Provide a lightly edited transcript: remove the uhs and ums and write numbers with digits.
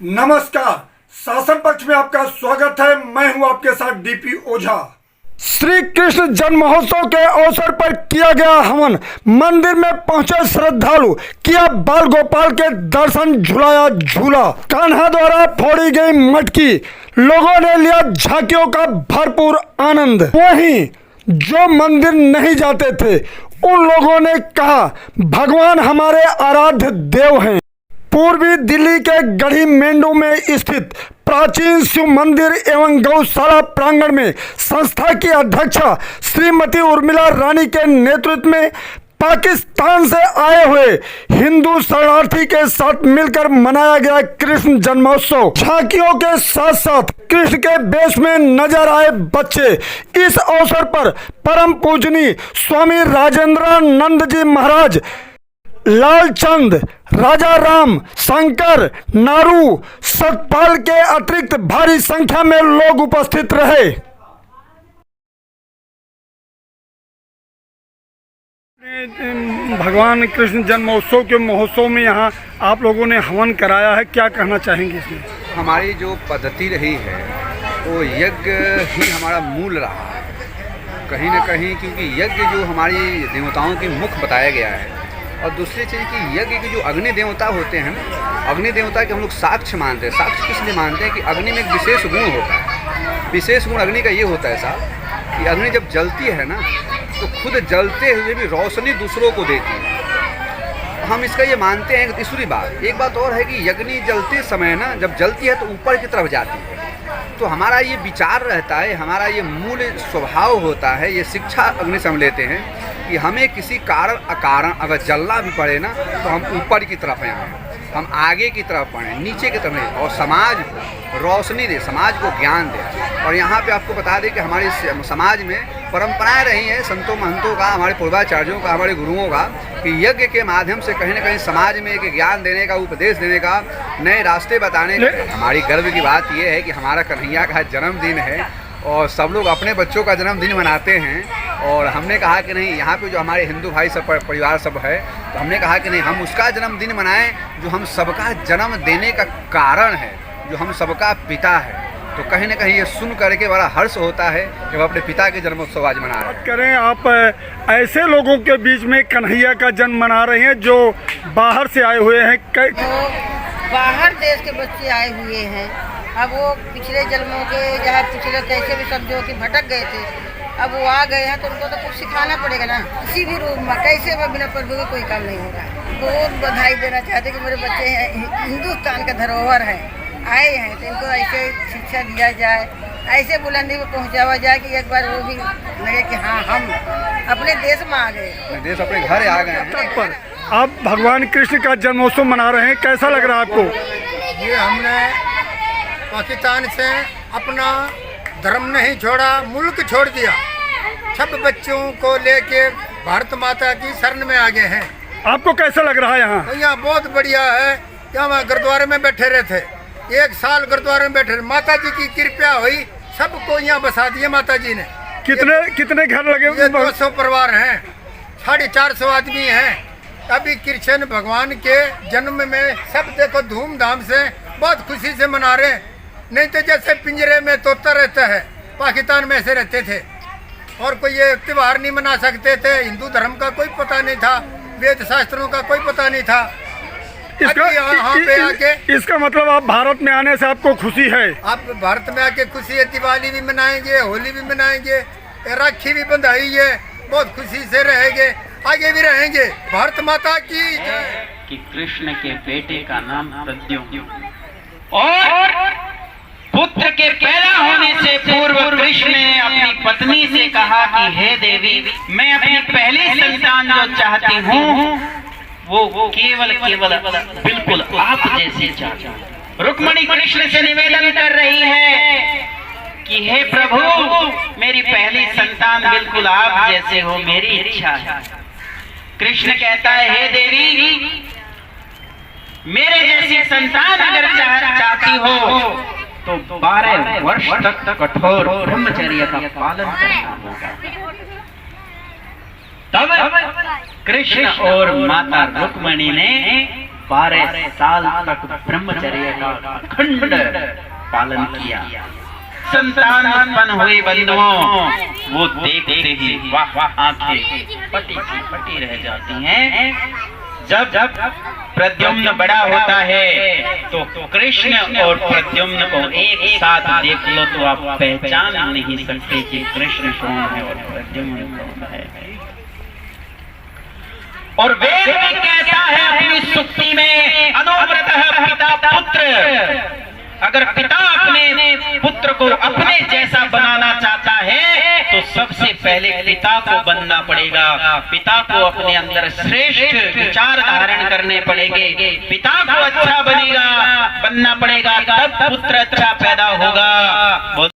नमस्कार, शासन पक्ष में आपका स्वागत है। मैं हूं आपके साथ डीपी ओझा। श्री कृष्ण जन्म महोत्सव के अवसर पर किया गया हवन। मंदिर में पहुंचे श्रद्धालु, किया बाल गोपाल के दर्शन, झुलाया झूला। कान्हा द्वारा फोड़ी गई मटकी, लोगों ने लिया झांकियों का भरपूर आनंद। वहीं जो मंदिर नहीं जाते थे उन लोगों ने कहा भगवान हमारे आराध्य देव हैं। पूर्वी दिल्ली के गढ़ी मेंढू में स्थित प्राचीन शिव मंदिर एवं गौशाला प्रांगण में संस्था की अध्यक्षा श्रीमती उर्मिला रानी के नेतृत्व में पाकिस्तान से आए हुए हिंदू शरणार्थी के साथ मिलकर मनाया गया कृष्ण जन्मोत्सव। झांकियों के साथ साथ कृष्ण के वेश में नजर आए बच्चे। इस अवसर पर परम पूजनीय स्वामी राजेंद्रानंद जी महाराज, लालचंद, राजा राम, शंकर, नारू, सतपाल के अतिरिक्त भारी संख्या में लोग उपस्थित रहे। भगवान कृष्ण जन्मोत्सव के महोत्सव में यहाँ आप लोगों ने हवन कराया है, क्या कहना चाहेंगे इसमें? हमारी जो पद्धति रही है वो यज्ञ ही हमारा मूल रहा है कहीं न कहीं, क्योंकि यज्ञ जो हमारी देवताओं की मुख बताया गया है। और दूसरी चीज़ कि यज्ञ के जो अग्नि देवता होते हैं, अग्नि देवता के हम लोग साक्ष्य मानते हैं। साक्ष्य किस लिए मानते हैं कि अग्नि में एक विशेष गुण होता है। विशेष गुण अग्नि का ये होता है साहब कि अग्नि जब जलती है ना तो खुद जलते हुए भी रोशनी दूसरों को देती है। हम इसका ये मानते हैं। तीसरी बात, एक बात और है कि अग्नि जलते समय ना जब जलती है तो ऊपर की तरफ जाती है। तो हमारा ये विचार रहता है, हमारा ये मूल स्वभाव होता है, ये शिक्षा अग्नि से हम लेते हैं कि हमें किसी कारण अकारण अगर जलना भी पड़े ना तो हम ऊपर की तरफ आएँ, हम आगे की तरफ बढ़ें, नीचे की तरफ नहीं, और समाज को रोशनी दे, समाज को ज्ञान दे। और यहाँ पे आपको बता दें कि हमारे समाज में परंपराएं रही हैं संतों महंतों का, हमारे पूर्वाचार्यों का, हमारे गुरुओं का, कि यज्ञ के माध्यम से कहीं ना कहीं समाज में एक ज्ञान देने का, उपदेश देने का, नए रास्ते बताने का। हमारी गर्व की बात यह है कि हमारा कन्हैया का जन्मदिन है और सब लोग अपने बच्चों का जन्मदिन मनाते हैं। और हमने कहा कि नहीं, यहाँ पे जो हमारे हिंदू भाई सब परिवार सब है, तो हमने कहा कि नहीं, हम उसका जन्मदिन मनाएं जो हम सबका जन्म देने का कारण है, जो हम सबका पिता है। तो कहीं ना कहीं ये सुन करके बड़ा हर्ष होता है कि वो अपने पिता के जन्मोत्सव आज मना रहे हैं। करें आप ऐसे लोगों के बीच में कन्हैया का जन्म मना रहे हैं जो बाहर से आए हुए हैं, बाहर देश के बच्चे आए हुए हैं। अब वो पिछले जन्मों के जहाँ पिछले कैसे भी समझो कि भटक गए थे, अब वो आ गए हैं तो उनको तो कुछ सिखाना पड़ेगा ना। किसी भी रूप में कैसे में बिना प्रभु के कोई काम नहीं होगा। बहुत बधाई देना चाहते कि मेरे बच्चे हैं, हिंदुस्तान का धरोहर है, आए हैं, तो इनको ऐसे शिक्षा दिया जाए, ऐसे बुलंदी में पहुंचावा जाए कि एक बार वो भी लगे कि हाँ हम अपने देश में आ गए, देश अपने घर आ गए हैं। पर आप भगवान कृष्ण का जन्मोत्सव मना रहे हैं, कैसा लग रहा है आपको? ये हमने पाकिस्तान से अपना धर्म नहीं छोड़ा, मुल्क छोड़ दिया। सब बच्चों को लेके भारत माता की शरण में आ गए हैं। आपको कैसा लग रहा है यहाँ? यहाँ बहुत बढ़िया है। यहाँ गुरुद्वारे में बैठे रहे थे, 1 साल गुरुद्वारे में बैठे रहे। माता जी की कृपा हुई, सबको यहाँ बसा दिए माता जी ने। कितने घर लगे? ये 200 परिवार हैं, 450 आदमी हैं। अभी कृष्ण भगवान के जन्म में सब देखो धूमधाम से बहुत खुशी से मना रहे हैं। नहीं तो जैसे पिंजरे में तोता रहता है, पाकिस्तान में ऐसे रहते थे और कोई ये त्योहार नहीं मना सकते थे। हिंदू धर्म का कोई पता नहीं था, वेद शास्त्रों का कोई पता नहीं था। यहाँ पे आके इसका मतलब आप भारत में आने से आपको खुशी है? आप भारत में आके खुशी है। दिवाली भी मनाएंगे, होली भी मनाएंगे, राखी भी बंधाई है, बहुत खुशी से रहेंगे, आगे भी रहेंगे। भारत माता की जय। कि कृष्ण के बेटे का नाम प्रद्युम्न और पुत्र के पैदा होने से पूर्व कृष्ण ने अपनी पत्नी से कहा कि हे देवी, मैं अपनी पहली संतान जो चाहती हूँ वो केवल बिल्कुल आप जैसे चाहती हूँ। रुक्मिणी कृष्ण से निवेदन कर रही है कि हे प्रभु, मेरी पहली संतान बिल्कुल आप जैसे हो, मेरी इच्छा है। कृष्ण कहता है हे देवी, मेरे जैसी संतान अगर चाहती हो तो 12 वर्ष तक कठोर ब्रह्मचर्य का पालन करना होगा। तब कृष्ण और माता रुक्मिणी ने 12 साल तक ब्रह्मचर्य का अखंड पालन किया। संतान उत्पन्न हुई बंधुओं, वो देखते ही वाह आंखें फटी की फटी रह जाती हैं। जब प्रद्युम्न बड़ा होता है तो कृष्ण और प्रद्युम्न को एक साथ देख लो तो आप पहचान नहीं सकते कि कृष्ण कौन है और प्रद्युम्न कौन है। और वेद भी कहता है अपनी सुक्ति में, अनुव्रतः पिता पुत्र। अगर पिता अपने पुत्र को अपने जैसा बनाना चाहता है तो सबसे पहले पिता को बनना पड़ेगा। पिता को अपने अंदर श्रेष्ठ विचार धारण करने पड़ेंगे। पिता को अच्छा बनना पड़ेगा, तब पुत्र अच्छा पैदा होगा।